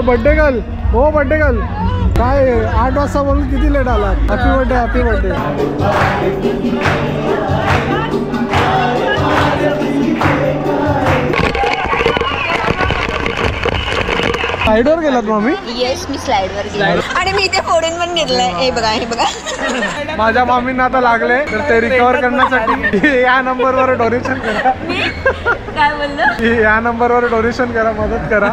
Birthday girl हो birthday girl काय 8 वाजता बोलून किती लेट आला. Happy birthday happy birthday. स्लाइडवर गेलात मम्मी? येस मी स्लाइडवर गेलो आणि मी इथे फोडून पण घेतलंय. हे बघा हे बघा. माझ्या मामींना आता लागले तर ते रिकवर करण्यासाठी या नंबरवर डोनेशन करा. काय बोललं? या नंबरवर डोनेशन करा मदत करा.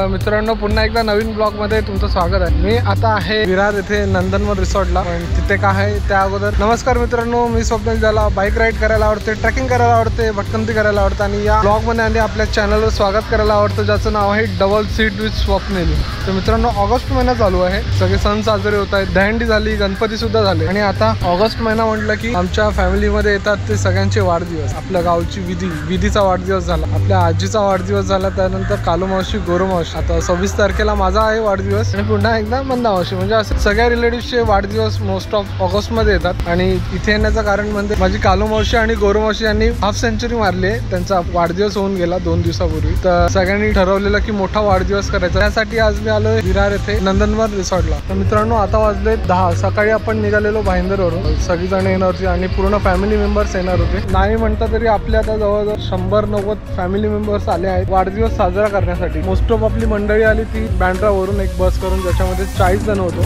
मित्रांनो पुन्हा एकदा नवीन ब्लॉग मध्ये तुमचं स्वागत आहे. मी आता आहे विरार येथे नंदनवन रिसॉर्टला. पण तिथे काय आहे त्या अगोदर नमस्कार मित्रांनो, मी स्वप्नील. ज्याला बाईक राईड करायला आवडते, ट्रेकिंग करायला आवडते, भटकंती करायला आवडते आणि या ब्लॉग मध्ये आणि आपल्या चॅनलवर स्वागत करायला आवडतं ज्याचं नाव आहे डबल सीट विथ स्वप्नील. तर मित्रांनो ऑगस्ट महिना चालू आहे, सगळे सण साजरे होत आहेत, दहंडी झाली, गणपती सुद्धा झाले आणि आता ऑगस्ट महिना म्हटलं की आमच्या फॅमिलीमध्ये येतात ते सगळ्यांचे वाढदिवस. आपल्या गावची विधीचा वाढदिवस झाला, आपल्या आजीचा वाढदिवस झाला, त्यानंतर कालू मावशी, गोरू मावशी. आता 26 तारखेला माझा आहे वाढदिवस आणि पुन्हा एकदा मंदा मावशी. म्हणजे असं सगळ्या रिलेटिव्हचे वाढदिवस मोस्ट ऑफ ऑगस्ट मध्ये येतात. आणि इथे येण्याचं कारण म्हणजे माझी कालू मावशी आणि गोरू मावशी यांनी हाफ सेंचुरी मारली आहे. त्यांचा वाढदिवस होऊन गेला 2 दिवसापूर्वी. तर सगळ्यांनी ठरवलेलं की मोठा वाढदिवस करायचा. त्यासाठी आज मी आलोय विरार येथे नंदनवन रिसॉर्टला. तर मित्रांनो आता वाजले 10. सकाळी आपण निघालेलो भाईंदरवरून. सगळीजण येणार होती आणि पूर्ण फॅमिली मेंबर्स येणार होते. नाही म्हणता तरी आपल्या आता जवळजवळ 100-90 फॅमिली मेंबर्स आले आहेत वाढदिवस साजरा करण्यासाठी. मोस्ट ऑफ आपली मंडळी आली ती बँड्रावरून एक बस करून, ज्याच्यामध्ये 40 जण होतो.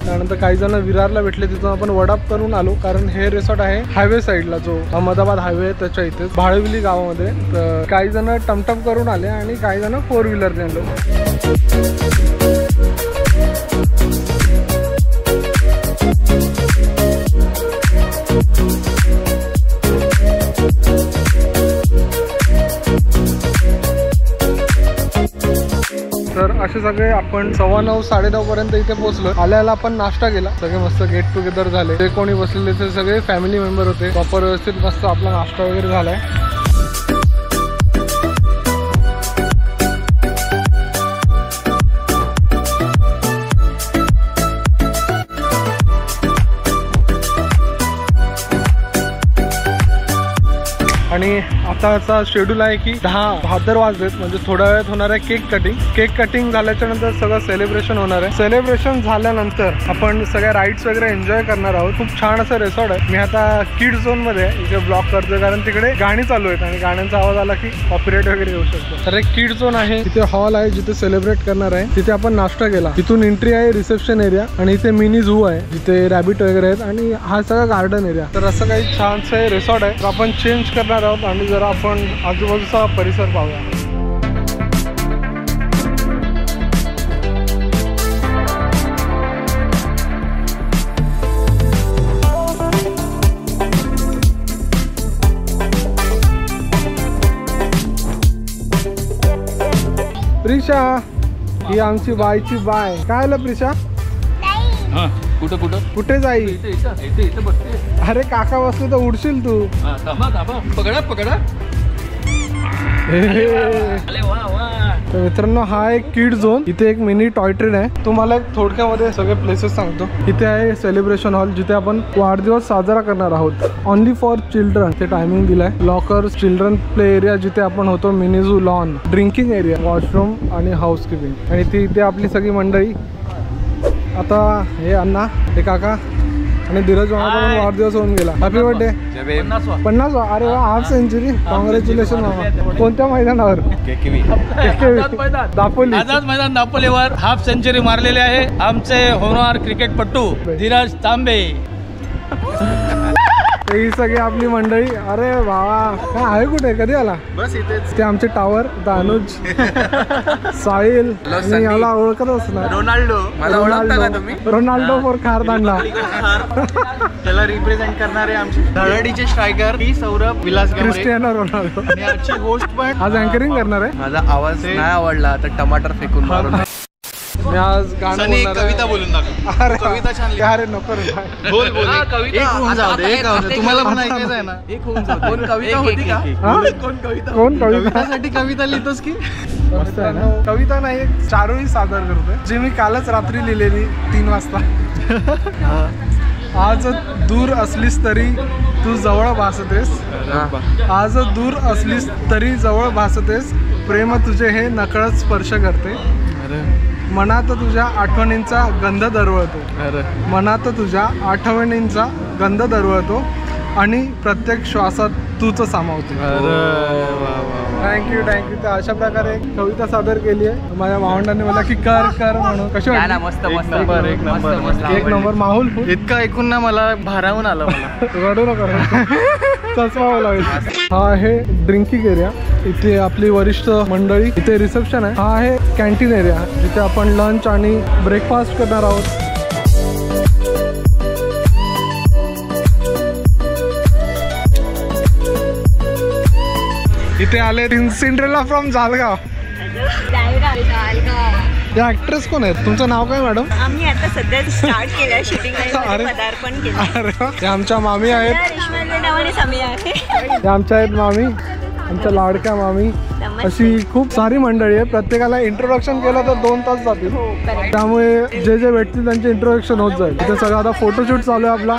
त्यानंतर काही जण विरारला भेटले, तिथून आपण वडाप करून आलो. कारण हे रिसॉर्ट आहे हायवे साईडला, जो अहमदाबाद हायवे आहे त्याच्या इथे भाळविली गावामध्ये. तर काही जण टमटम करून आले आणि काही जण 4 व्हीलरने आलो. तर असे सगळे आपण 9:15-9:30 पर्यंत इथे पोहोचलो. आल्याला आपण नाश्ता केला, सगळे मस्त गेट टुगेदर झाले. जे कोणी बसलेले ते सगळे फॅमिली मेंबर होते. प्रॉपर व्यवस्थित मस्त आपला नाश्ता वगैरे झालाय. आणि आताचा शेड्यूल आहे की 10 वाजलेत, म्हणजे थोड्या वेळात होणार आहे केक कटिंग. केक कटिंग झाल्याच्या नंतर सगळं सेलिब्रेशन होणार आहे. सेलिब्रेशन झाल्यानंतर आपण सगळ्या राईड्स वगैरे एन्जॉय करणार आहोत. खूप छान असं रिसॉर्ट आहे. मी आता किड झोन मध्ये इथे ब्लॉग करतोय कारण तिकडे गाणी चालू आहेत आणि गाण्यांचा आवाज आला की कॉपीराइट वगैरे येऊ शकतो. तर एक किड झोन आहे, तिथे हॉल आहे जिथे सेलिब्रेट करणार आहे. तिथे आपण नाश्ता केला. तिथून एंट्री आहे रिसेप्शन एरिया आणि इथे मिनी झू आहे जिथे रॅबिट वगैरे आहेत आणि हा सगळा गार्डन एरिया. तर असं काही छानसं रिसॉर्ट आहे. तर आपण चेंज करणार आहोत आणि जरा आपण आजूबाजूचा परिसर पाहूया. प्रिशा ही आमची बायची बाय. काय आलं प्रिशा? कुठे जाई? अरे काका बसले तर उडशील तू. पकडा. तर मित्रांनो हा एक किड झोन. इथे एक मिनी टॉय ट्रेन आहे. तुम्हाला एक थोडक्यामध्ये सगळे प्लेसेस सांगतो. इथे आहे सेलिब्रेशन हॉल जिथे आपण वाढदिवस साजरा करणार आहोत. ओनली फॉर चिल्ड्रन ते टायमिंग दिलाय. लॉकर्स, चिल्ड्रन प्ले एरिया जिथे आपण होतो, mini zoo, lawn, drinking area, washroom आणि हाऊसकीपिंग. आणि ती इथे आपली सगळी मंडळी. आता हे अण्णा, हे काका आणि धीरज मामाचा पण वाढदिवस होऊन गेला. Happy birthday. 50. अरे वा, हाफ सेंचुरी. कॉंग्रॅच्युलेशन मामा. कोणत्या मैदानावर? दापोली. आझाद मैदान दापोलीवर हाफ सेंचुरी मारलेली आहे आमचे होनहार क्रिकेटपटू धीरज तांबे. ही सगळी आपली मंडळी. अरे भावा, काय आहे कुठे? कधी आला? बस इथेच. ते आमचे टावर, अनुज, साहिल, मी याला ओळखतच ना. रोनाल्डो. मला ओळखता का तुम्ही? Ronaldo for Khardanda. त्याला रिप्रेझेंट करणारे आमचे धडाडीचे स्ट्रायकर ही सौरभ विलास गमरे. Cristiano Ronaldo. आणि आजची गोष्ट पण आज अँकरिंग करणार आहे. माझा आवाज नाही आवडला तर टमाटर फेकून मारून. मी आज गाणं सनी बोलणार कविता आहे. बोलून दाखव. अरे कविता छान लिहिली. अरे नको रे भाई. बोल बोल. एक होऊन जाऊ दे. एक होऊन जाऊ दे. तुम्हाला पण ऐकायचं आहे ना? एक होऊन जाऊ दे. कोण कविता होती का? हा? कोण कविता? कोण कविता? कवितासाठी कविता लिहितोस की? मस्त आहे ना? कविता नाही, चारोळी सादर करतोय जी मी कालच रात्री लिहिलेली 3 वाजता. आज दूर असलीस तरी तू जवळ भासतेस. आज दूर असलीस तरी जवळ भासतेस. प्रेम तुझे हे नकळत स्पर्श करते. मनात तुझ्या आठवणींचा गंध दरवळतो. मनात तुझ्या आठवणींचा गंध दरवळतो आणि प्रत्येक श्वासात तूच सामावतो. थँक्यू. तर अशा प्रकारे एक कविता सादर केली आहे. माझ्या भावंडांनी मला की कर म्हणून. कशी वाटली? मस्त मस्त एक नंबर. माहोल फुल. इतकं ऐकून ना मला भारावून आलं. मला रडू नका. चष्मा लागेल. हा आहे ड्रिंकिंग एरिया. इथे आपली वरिष्ठ मंडळी. इथे रिसेप्शन आहे. हा आहे कॅन्टीन एरिया जिथे आपण लंच आणि ब्रेकफास्ट करणार आहोत. इथे आले सिंड्रेला फ्रॉम जालगाव. या ऍक्ट्रेस कोण आहेत? तुमचं नाव काय मॅडम? आम्ही आता सध्या स्टार्ट केलं शूटिंग अरे. पदार्पण केलं. अरे वा. हे आमच्या मामी आहेत. रेश्माच्या नावाने समी आहे. हे आमच्या आहेत मामी, आमच्या लाडक्या मामी. अशी खूप सारी मंडळी आहे. प्रत्येकाला इंट्रोडक्शन केलं तर 2 तास जातील. त्यामुळे जे जे भेटतील त्यांचे इंट्रोडक्शन होत जाईल. इथे सगळं आता फोटोशूट चालू आहे आपला.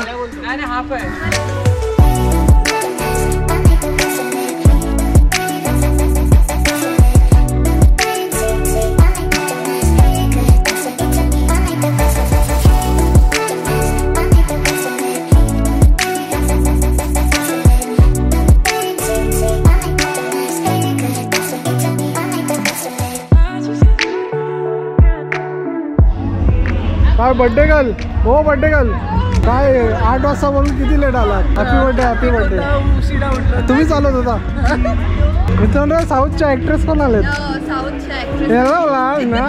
काय बर्थडे गर्ल? हो बर्थडे गर्ल. काय 8 वाजता बोलून किती लेट आला? Happy birthday. तुम्ही चालत होता. मित्रांनो, साऊथच्या ऍक्ट्रेस कोण आलेत? ना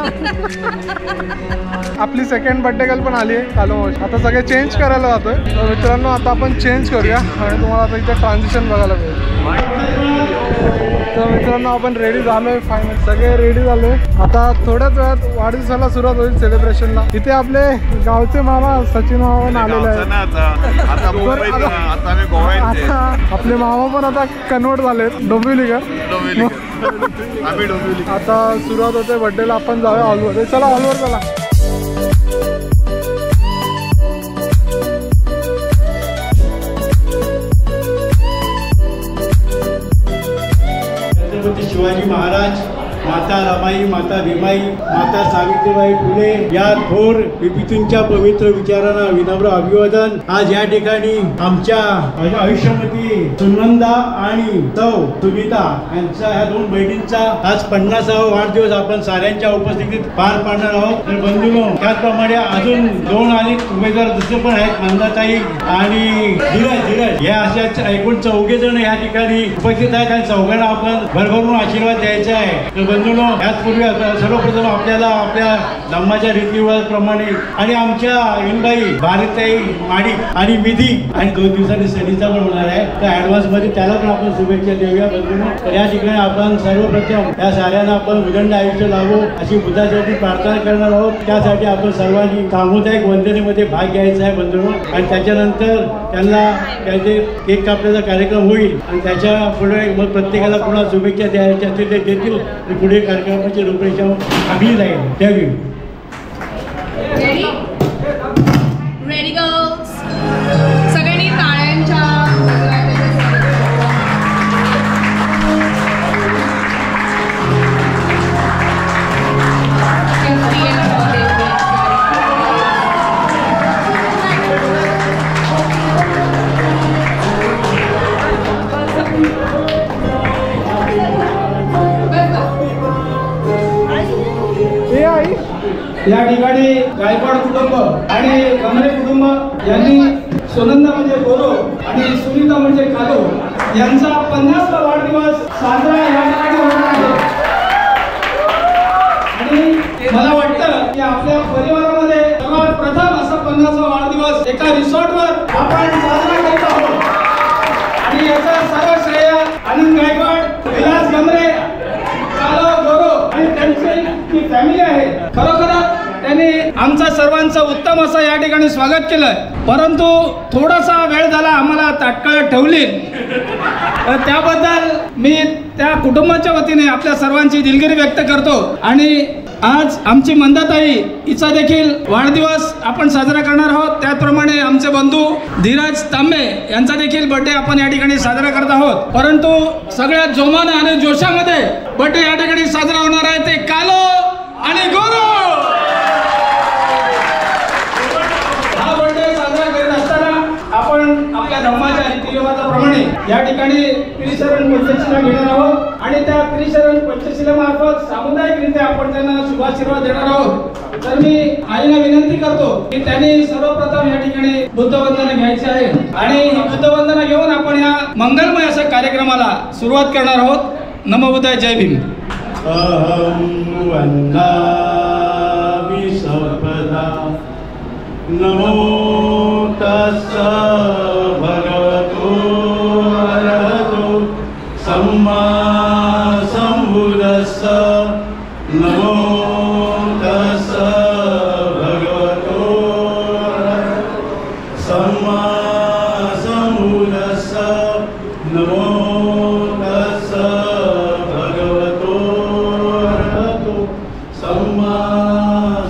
आपली सेकंड बर्थडे गर्ल पण आली आहे कालो. आता सगळे चेंज करायला जातोय. तर मित्रांनो, आता आपण चेंज करूया आणि तुम्हाला आता इथे ट्रान्झिशन बघायला मिळेल. तर मित्रांनो, आपण रेडी झालोय. फायनल सगळे रेडी झालोय. आता थोड्याच वेळात वाढदिवसाला सुरुवात होईल सेलिब्रेशनला. इथे आपले गावचे मामा सचिन मामा पण आलेले आहेत. आपले मामा पण आता कन्वर्ट झालेत डोंबिवलीकर. आता सुरुवात होते बर्थडेला. आपण जाऊया हॉलवर. चला हॉलवर चला. छत्रपती शिवाजी महाराज, माता रमाई, माता भीमाई, माता सावित्रीबाई फुले या थोर विभूतींच्या पवित्र विचारांना विनम्र अभिवादन. आज या ठिकाणी आमच्या आयुष्यमती सुनंदा आणि सौ सुनीता यांचा ह्या 2 बहिणींचा आज 50वा वाढदिवस आपण साऱ्यांच्या उपस्थितीत पार पाडणार आहोत. तर बंधूंनो, त्याचप्रमाणे अजून 2 अनेक उमेदवार दुसरे पण आहेत. नंदाताई आणि धीरज या अशा एकूण 4 जण या ठिकाणी उपस्थित आहेत आणि 4घांना आपण भरभरून आशीर्वाद द्यायचा आहे. बंधूंनो, याचपूर्वी सर्वप्रथम आपल्याला आपल्या धम्माच्या रीतिरिवाजाप्रमाणे आणि आमच्या इनबाई भारताई माडिक आणि विधी आणि 2 दिवसांनी सनीचा पण होणार आहे. तर ऍडव्हान्स मध्ये त्याला पण आपण शुभेच्छा देऊया. बंधूंनो, तर या ठिकाणी आपण सर्वप्रथम या साऱ्यांना आपण उदंड आयुष्य लावो अशी बुद्धासाठी प्रार्थना करणार आहोत. त्यासाठी आपण सर्वांनी सामुदायिक वंदनेमध्ये भाग घ्यायचा आहे बंधूंनो. आणि त्याच्यानंतर त्यांना त्याचे केक कापण्याचा कार्यक्रम होईल आणि त्याच्या पुढे मग प्रत्येकाला पुन्हा शुभेच्छा द्यायच्या असतील ते देतील. पुढे कार्यक्रमाची रूपरेषा आखली जाईल. त्यावेळी रेडी गर्ल्स, सगळ्यांनी टाळ्यांच्या या ठिकाणी गायकवाड कुटुंब आणि गमरे कुटुंब यांनी सुनंदा म्हणजे गोरो आणि सुनीता म्हणजे कालो यांचा 50वा वाढदिवस साजरा या ठिकाणी होणार आहे. आणि मला वाटतं की आपल्या परिवारामध्ये सर्वात प्रथम असा 50वा वाढदिवस एका रिसॉर्टवर आपण साजरा करत आहोत आणि याचा सर्व श्रेय आनंद गायकवाड, विलास गमरे, कालो गोरो आणि त्यांची फॅमिली आहे. खरोखरच त्यांनी आमचा सर्वांचं उत्तम असं या ठिकाणी स्वागत केलंय. परंतु थोडासा वेळ झाला, आम्हाला ताटकळत ठेवली. त्याबद्दल मी त्या कुटुंबाच्या वतीने आपल्या सर्वांची दिलगिरी व्यक्त करतो. आणि आज आमची मंदाताई हिचा देखील वाढदिवस आपण साजरा करणार आहोत. त्याचप्रमाणे आमचे बंधू धीरज तांबे यांचा देखील बर्थडे आपण या ठिकाणी साजरा करत आहोत. परंतु सगळ्यात जोमाने आणि जोशामध्ये बर्थडे या ठिकाणी साजरा होणार आहे ते कालो आणि गोरो. हा बर्थडे साजरा करत असताना आपण आपल्या धर्माच्या रीतिरिवाजाप्रमाणे या ठिकाणी त्रिशरण पंचशिला घेणार आहोत आणि त्या त्रिशरण पंचशिलेमार्फत सामुदायिकरित्या आपण त्यांना शुभाशीर्वाद देणार आहोत. तर मी आईला विनंती करतो की त्यांनी सर्वप्रथम या ठिकाणी बुद्धवंदना घ्यायची आहे आणि ही बुद्धवंदना घेऊन आपण या मंगलमय अशा कार्यक्रमाला सुरुवात करणार आहोत. नमो बुद्धाय, जय भीम. अहं वन्दामि सर्वदा नमो तस्स भगवतो अरहतो सम्मा सम्बुद्धस्स नमो तस्स भगवतो अरहतो सम्मा सम्बुद्धस्स नमो तस्स भगवतो अरहतो सम्मा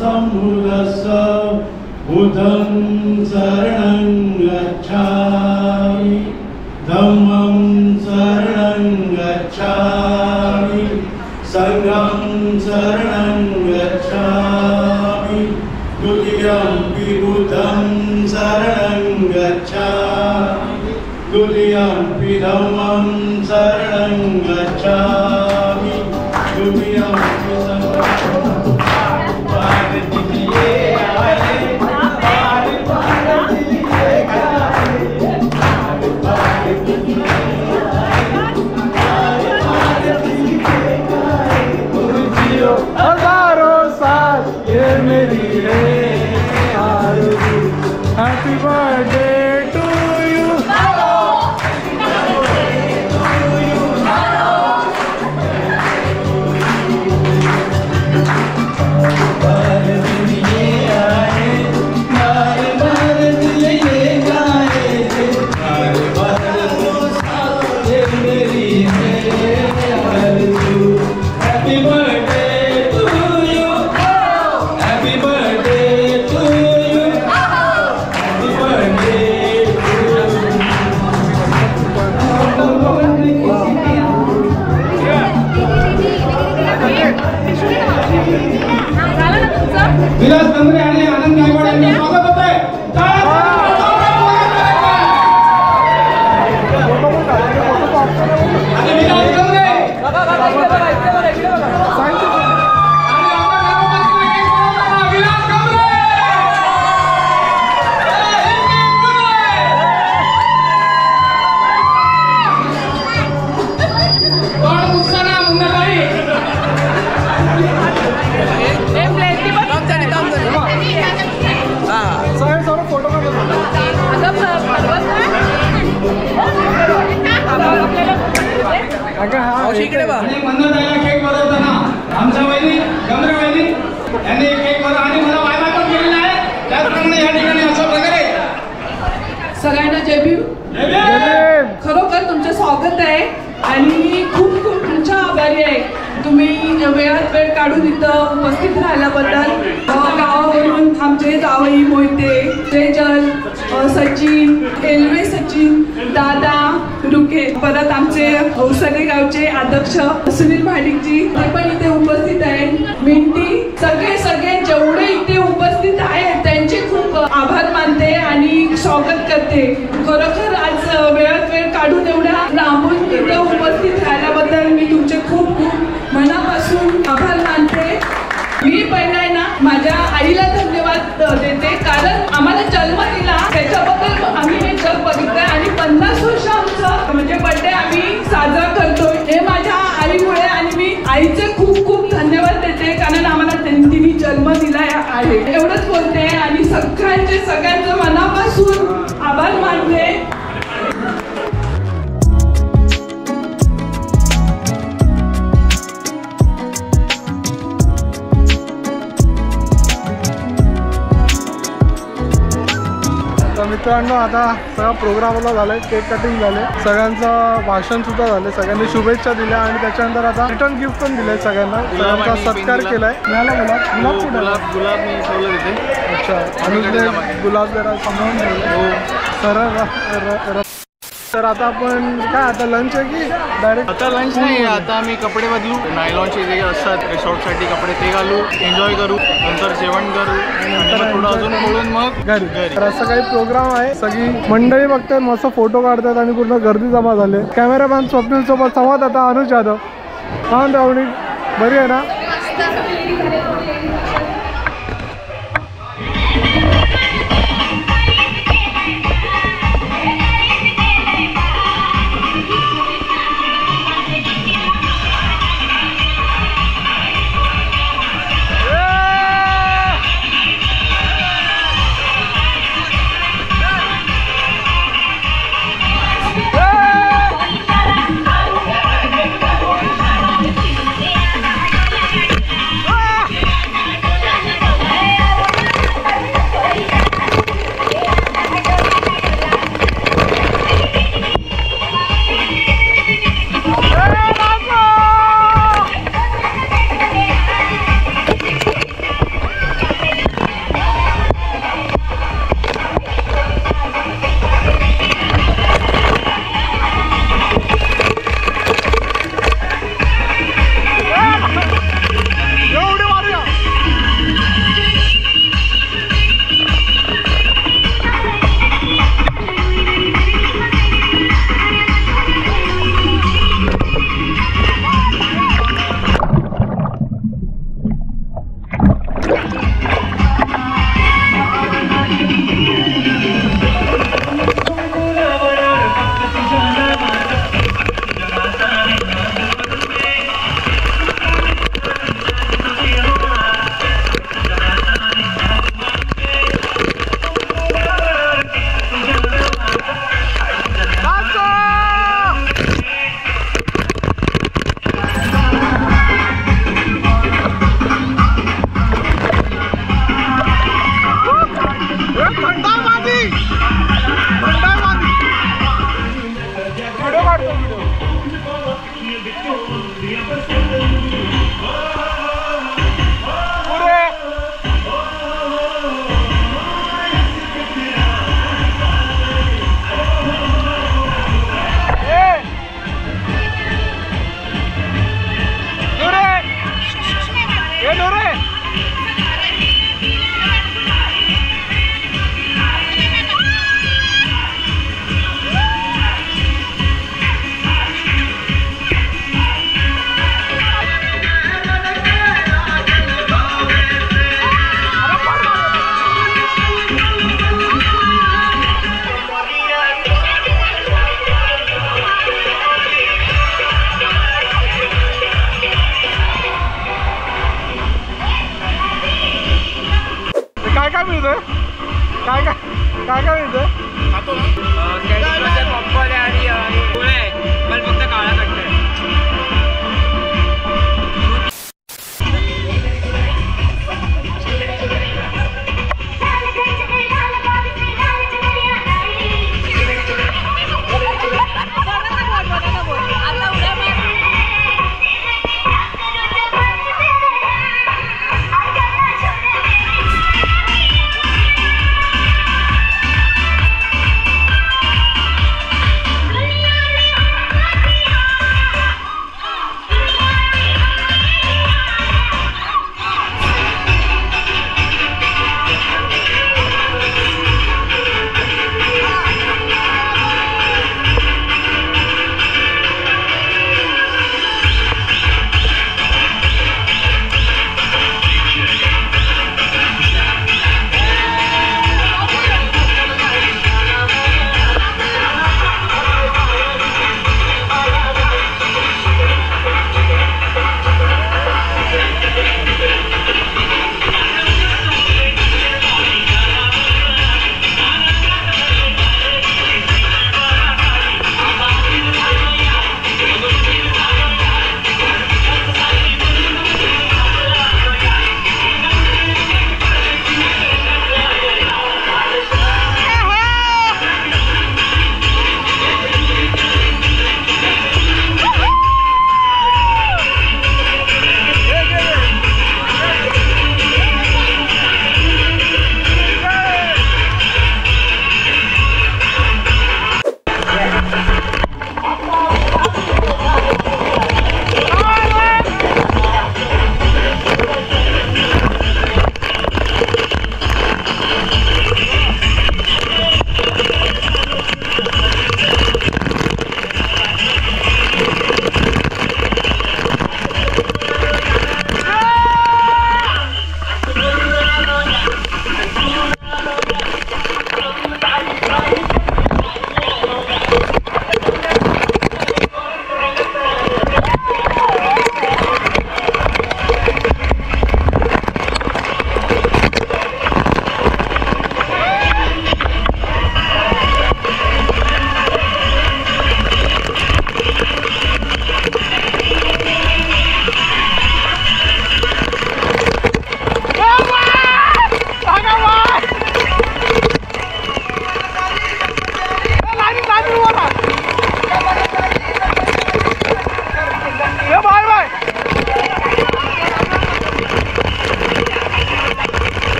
सम्बुद्धस्स बुद्धं शरणं गच्छामि धम्मं शरणं गच्छामि संघं शरणं गच्छामि द्वितीयंपि बुद्धं शरणं गच्छामि द्वितीयंपि धम्मं शरणं गच्छामि द्वितीयंपि संघं हजारों साल ये मेरी है आरज़ू. Happy birthday to you. Vilas Gamre आणि आनंद गायकवाड यांचे स्वागत होत आहे. आणि विलास गमरे आणि मंदाताईला केक बनवताना आमच्या वहिनी गमरे वहिनी यांनी केक बनवला आणि मला वायदा पण केलेला आहे. त्याचप्रमाणे या ठिकाणी अशा प्रकारे सगळ्यांना जय भीम. खरोखर तुमचं स्वागत आहे आणि खूप खूप तुमच्या आभारी आहे. तुम्ही वेळात वेळ काढून इथं उपस्थित राहिल्याबद्दल. गावावरून आमचे जावई मोहिते, तेजल, सचिन, एल्वे सचिन, दादा रुके, परत आमचे सगळे गावचे अध्यक्ष सुनील भाडिकजी ते पण इथे उपस्थित आहेत. मिंटी, सगळे जेवढे इथे उपस्थित आहेत त्यांचे खूप आभार मानते आणि स्वागत करते. खरोखर आज वेळात वेळ काढून एवढ्या लांबून इथं उपस्थित राहिल्याबद्दल मी तुमचे खूप खूप मनापासून आभार मानते. मी पहिला आहे ना माझ्या आहे. एवढंच बोलते आणि सगळ्यांचं मनापासून आभार मानते. मित्रांनो आता सगळा प्रोग्रामला झालाय, केक कटिंग झाले, सगळ्यांचं भाषण सुद्धा झाले, सगळ्यांनी शुभेच्छा दिल्या आणि त्याच्यानंतर आता रिटर्न गिफ्ट पण दिले सगळ्यांना. सगळ्यांचा सत्कार केलाय. मिळाला गुलाब मी ठेवलं तिथे. अच्छा, अनुजने गुलाब जरा सांभाळून ठेवले. सरळ. तर आता आपण काय आता लंच आहे की डायरेक्ट? आता लंच नाही, आता आम्ही कपडे बदलू. नायलॉनचे जे असतात रिसॉर्टसाठी कपडे ते घालू, एन्जॉय करू, नंतर जेवण करू, नंतर थोडं अजून बोलून मग घरी. तर असं काही प्रोग्राम आहे. सगळी मंडळी बघतात, मस्त फोटो काढतात आणि पूर्ण गर्दी जमा झाले. कॅमेरामॅन स्वप्नील सोबत संवाद आता अनुज जाधव. हा रावणी बरी आहे ना?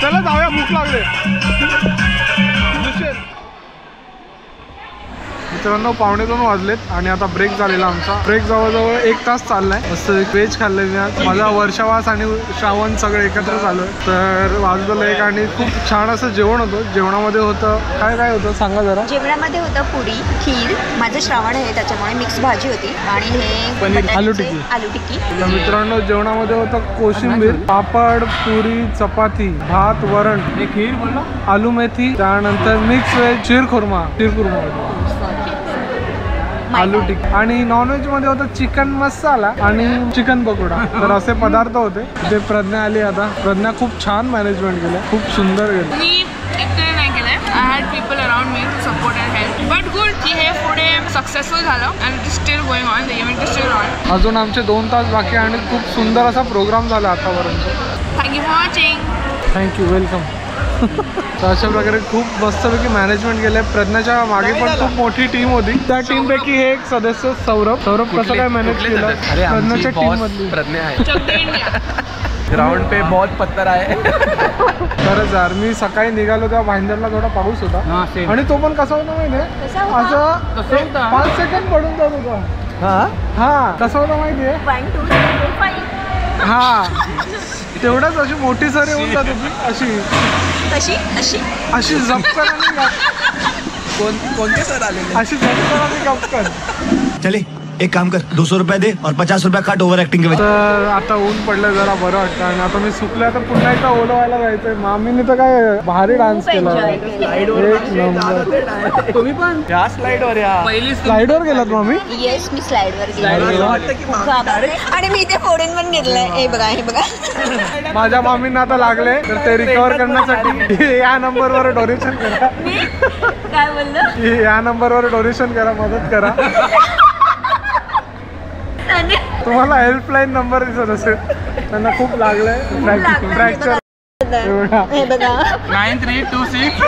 चला जाऊया, भूक लागले. मित्रांनो 1:45 वाजलेत आणि आता ब्रेक झालेला आमचा. ब्रेक जवळजवळ 1 तास चाललाय. मस्त व्हेज खाल्लंय मी आज. माझा वर्षावास आणि श्रावण सगळं एकत्र चालूय. तर वाजलेलं एक आणि खूप छान असं जेवण होतं. जेवणामध्ये होतं काय काय होतं सांगा जरा. जेवणामध्ये होतं पुरी, खीर, माझं श्रावण आहे त्याच्यामुळे मिक्स भाजी होती आणि हे आलू टिक्की. आलू टिक्की. तर मित्रांनो जेवणामध्ये होतं कोशिंबीर, पापड, पुरी, चपाती, भात, वरण, खीर बोलला, आलू मेथी, त्यानंतर मिक्स व्हेज, शीरखुर्मा आलू टिक्की आणि नॉनव्हेज मध्ये होतं चिकन मसाला आणि चिकन पकोडा. तर असे पदार्थ होते. ते प्रज्ञा आली आता. प्रज्ञा खूप छान मॅनेजमेंट केलं, खूप सुंदर केलं. मी एकटे नाही केलंय. I had people around me to support and help. But good की हे पुढे सक्सेसफुल झालं and it is still going on. The event is still on. अजून आमचे 2 तास बाकी आणि खूप सुंदर असा प्रोग्राम झाला आतापर्यंत. Thank you for watching. Thank you, welcome. तर अशा प्रकारे खूप मस्तपैकी मॅनेजमेंट केलंय. प्रज्ञाच्या मागे पण खूप मोठी टीम होती. त्या टीम पैकी हे एक सदस्य सौरभ कसं काय मॅनेज केलं. प्रज्ञाच्या टीम मधली प्रज्ञा है. ग्राउंड पे बहुत पत्थर आहे. खरंच यार, मी सकाळी निघालो तेव्हा भाईंदरला थोडा पाऊस होता आणि तो पण कसा होता माहितीये, असं 5 सेकंड पडून जात होता. हा कसं होतं माहितीये. 1 2 3 4 5. हा तेवढंच अशी मोठी सर येऊन जात होती. कशी अशी अशी झपकन आणि कोणते सर आलेले. अशी झपकन आणि गपकन. चले एक काम कर, 200 रुपये दे और 50 रुपये काट ओव्हर ऍक्टिंग के. तर आता ऊन पडलं जरा बरं वाटतं आणि आता मी सुकल्या तर पुन्हा एकदा ओलं व्हायला जायचंय. मामीने तर काय भारी डान्स केला. तुम्ही पण या स्लाइड वर या. पहिली स्लाइड वर गेलात मामी. येस मी स्लाइडवर गेले आणि मी ते फोडून पण घेतलंय. हे बघा हे बघा. माझ्या मामींना आता लागले तर ते रिकवर करण्यासाठी या नंबरवर डोनेशन करा. काय बोललं. या नंबरवर डोनेशन करा, मदत करा. तुम्हाला हेल्पलाईन नंबर दिसत असेल. त्यांना खूप लागलंय फ्रॅक्चर. हे बघा 9326.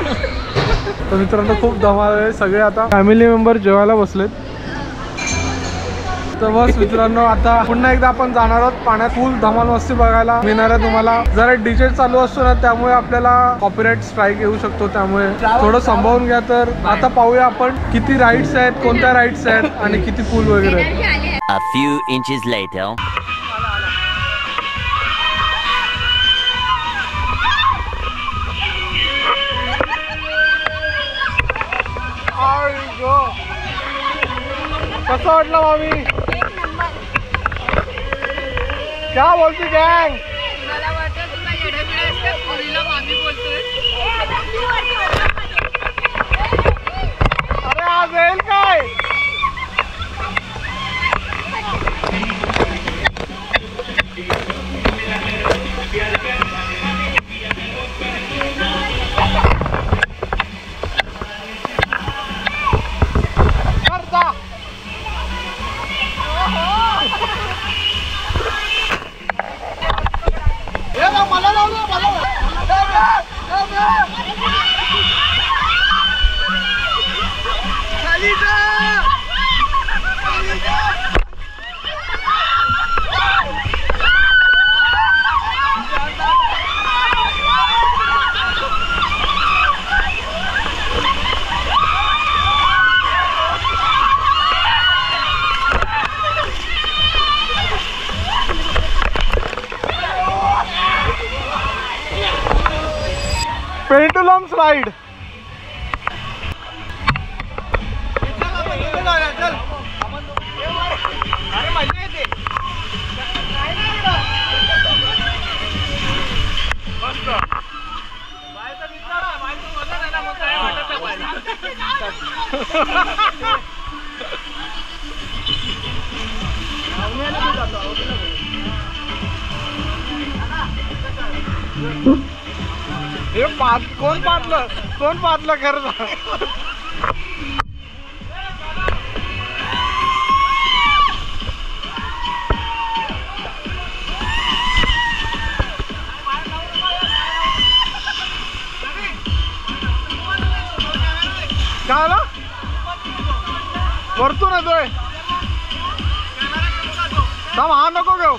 तर मित्रांनो खूप धमाल आहे. सगळे आता फॅमिली मेंबर जेवायला बसलेत. तर बस मित्रांनो आता पुन्हा एकदा आपण जाणार आहोत पाण्यात. फुल धमाल मस्ती बघायला मिळणार आहे तुम्हाला. जरा डीजे चालू असतो ना त्यामुळे आपल्याला कॉपीराइट स्ट्राईक येऊ शकतो, त्यामुळे थोडं सांभाळून घ्या. तर आता पाहूया आपण किती राईड्स आहेत, कोणत्या राईड्स आहेत आणि किती पूल वगैरे आहेत. A few inches later. कसं वाटलं मामी. क्या बोलती गँग. मला वाटतं तुला येड्याबिड्या असते. पुरीला मामी बोलतोय. अरे आज येईल काय. Pendulum slide. हे कोण पातलं खरं. काय आला वरतून येतोय. थांब हा नको घेऊ.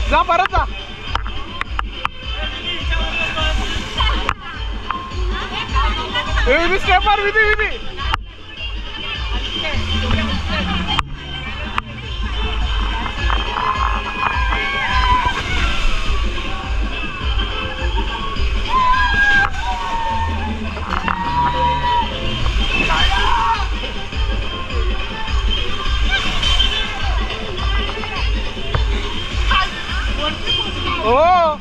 जा परत जा. स्टेप मार विधी विधी. Oh!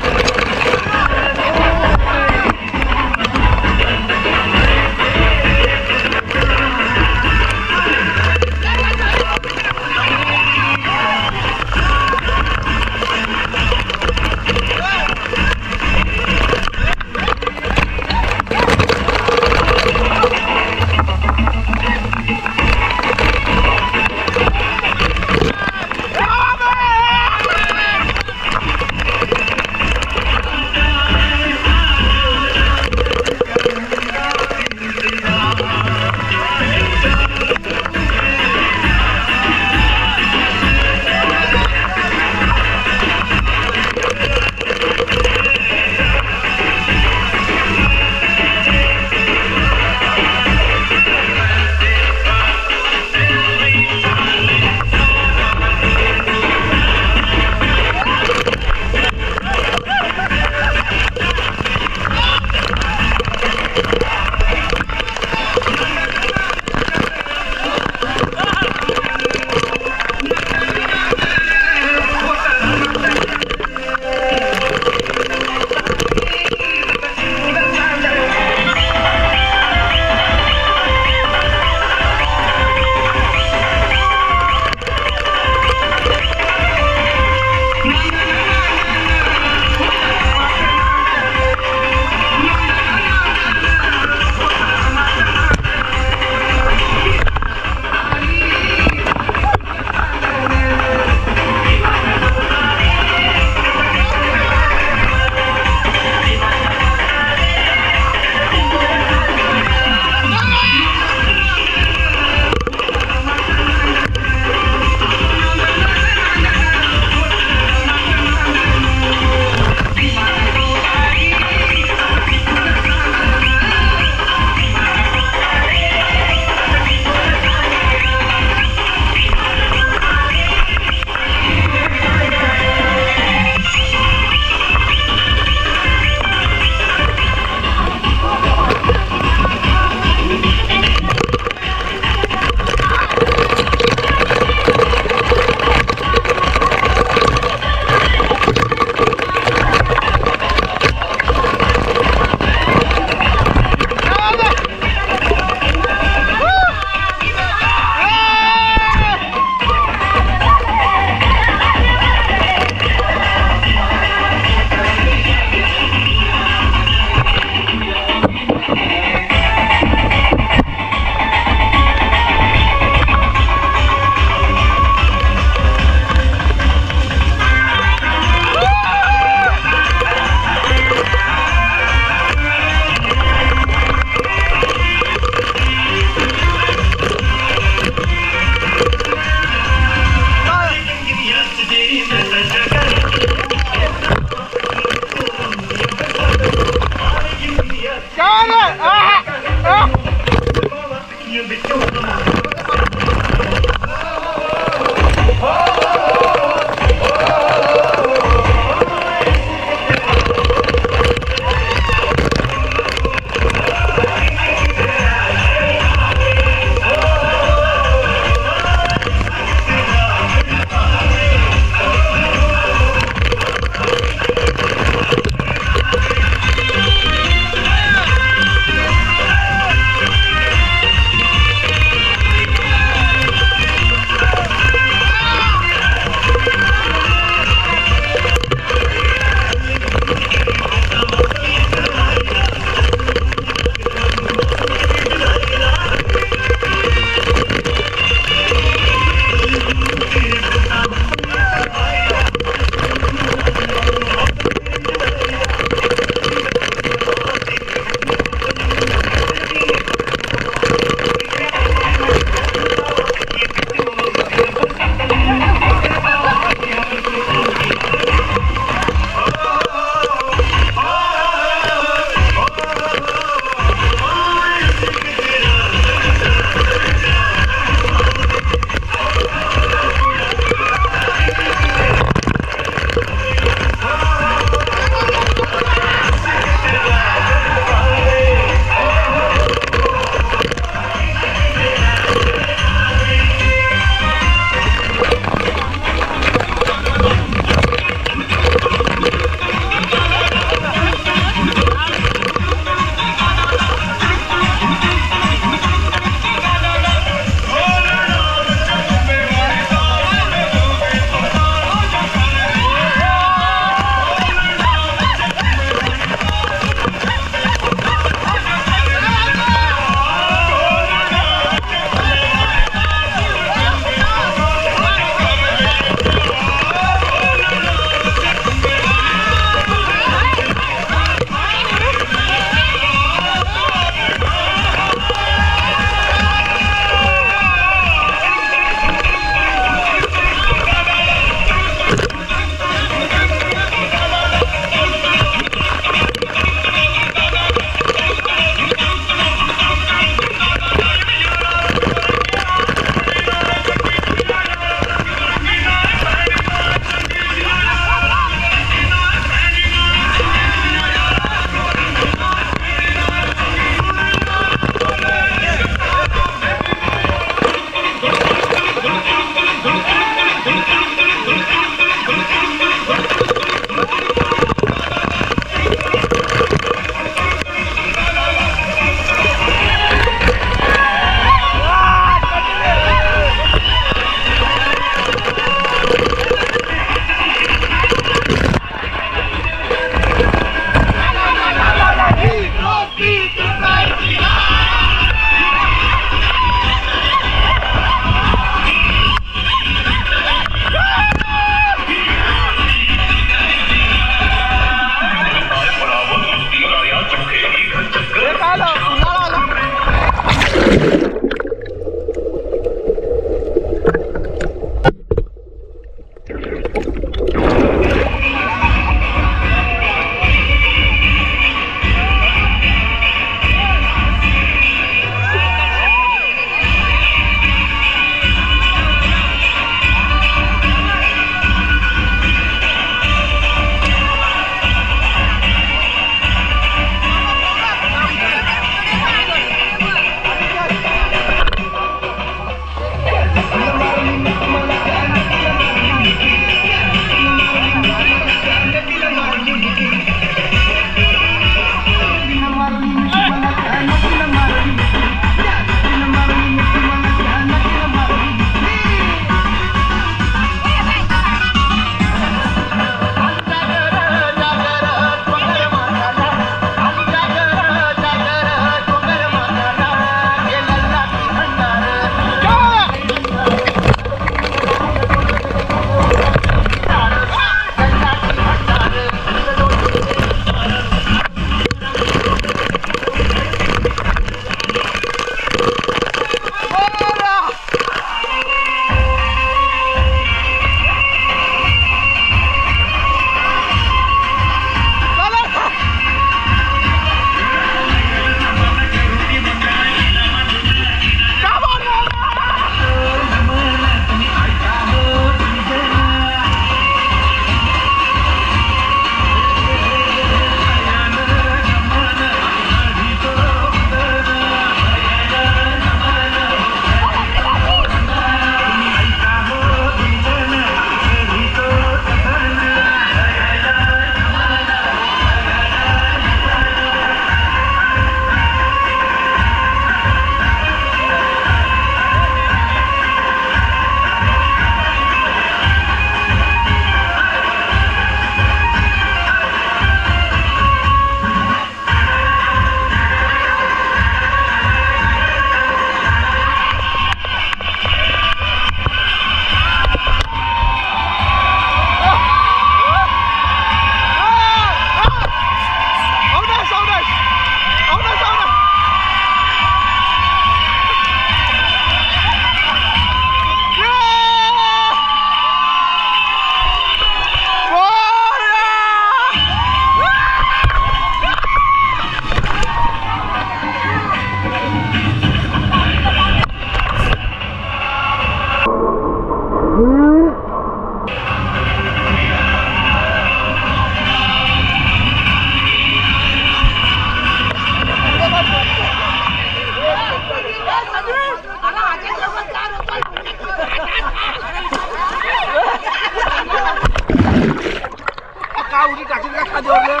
उडी टाकील का खाद्यावर?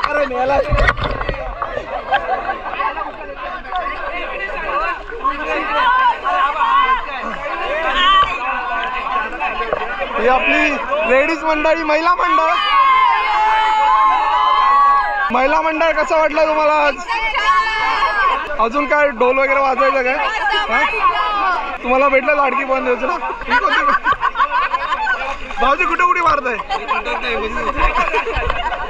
अरे मेला. ही आपली लेडीज मंडळी, महिला मंडळ. महिला मंडळ कसं वाटलं तुम्हाला आज? अजून काय ढोल वगैरे वाजवायचं काय? तुम्हाला भेटलं लाडकी बहीण योजना? भाऊजी कुठे उडी मारताय?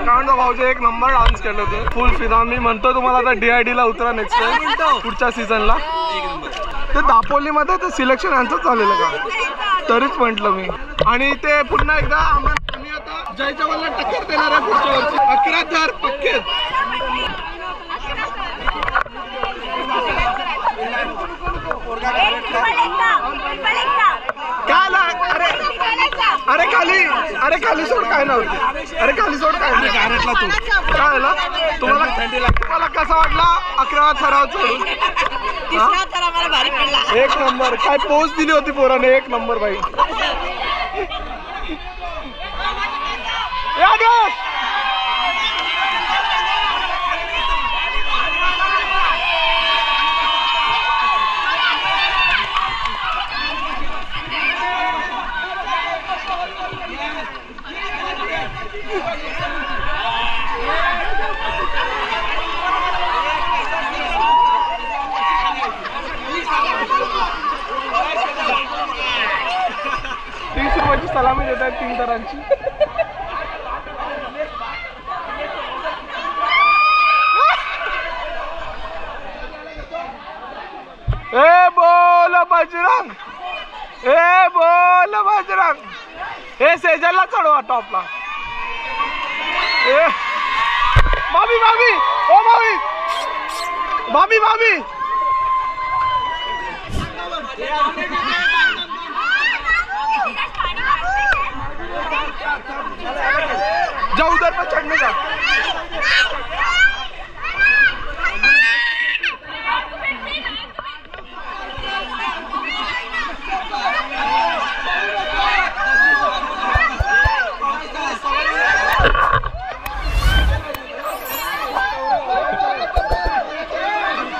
कारण भाऊजी एक नंबर डान्स केलं होते, फुल फिदा. मी म्हणतो तुम्हाला आता DID ला उतरा नेक्स्ट टाइम, पुढच्या सीझनला. ते दापोलीमध्ये ते सिलेक्शन यांचंच झालेलं का? तरीच म्हटलं मी. आणि ते पुन्हा एकदा आम्ही आता जय जवानला टक्कर देणार आहे पुढच्या वर्षी. 11,000 पक्के. अरे खाली सोड काय नव्हते. अरे खाली सोड काय गारटला तू काय ना. तुम्हाला कसा वाटला 11 सराव सोडून? एक नंबर. काय पोस्ट दिली होती पोराने, एक नंबर बाई. सलामी देत आहेत 3 तरांची. ए बोल बजरंग, ए बोल बजरंग. हे सेजलला चढवा टॉपला. भाभी भाभी, ओ भाभी भाभी भाभी. जाओ उधर पर चढ़ने का.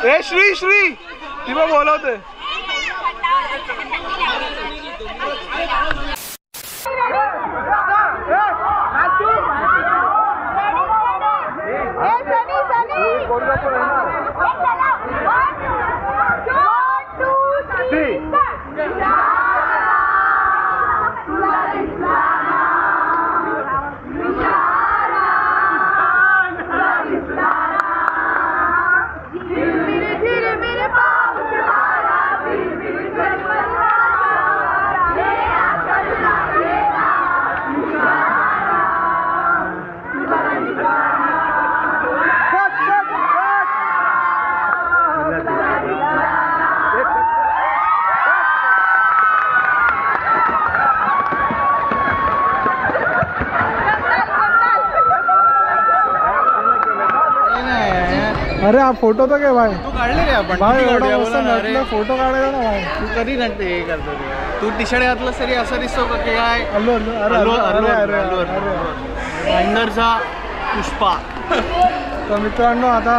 ए श्री श्री तिला बोलवते. अरे आप फोटो तो क्या भाई तू काढले रे आपण भाई एवढा फोटो काढायचा ना भाई. तू कधी घंटे हे करतो तू टी शर्ट घातलं तरी असं दिसतो का की काय? भाईंदरचा पुष्पा. तर मित्रांनो आता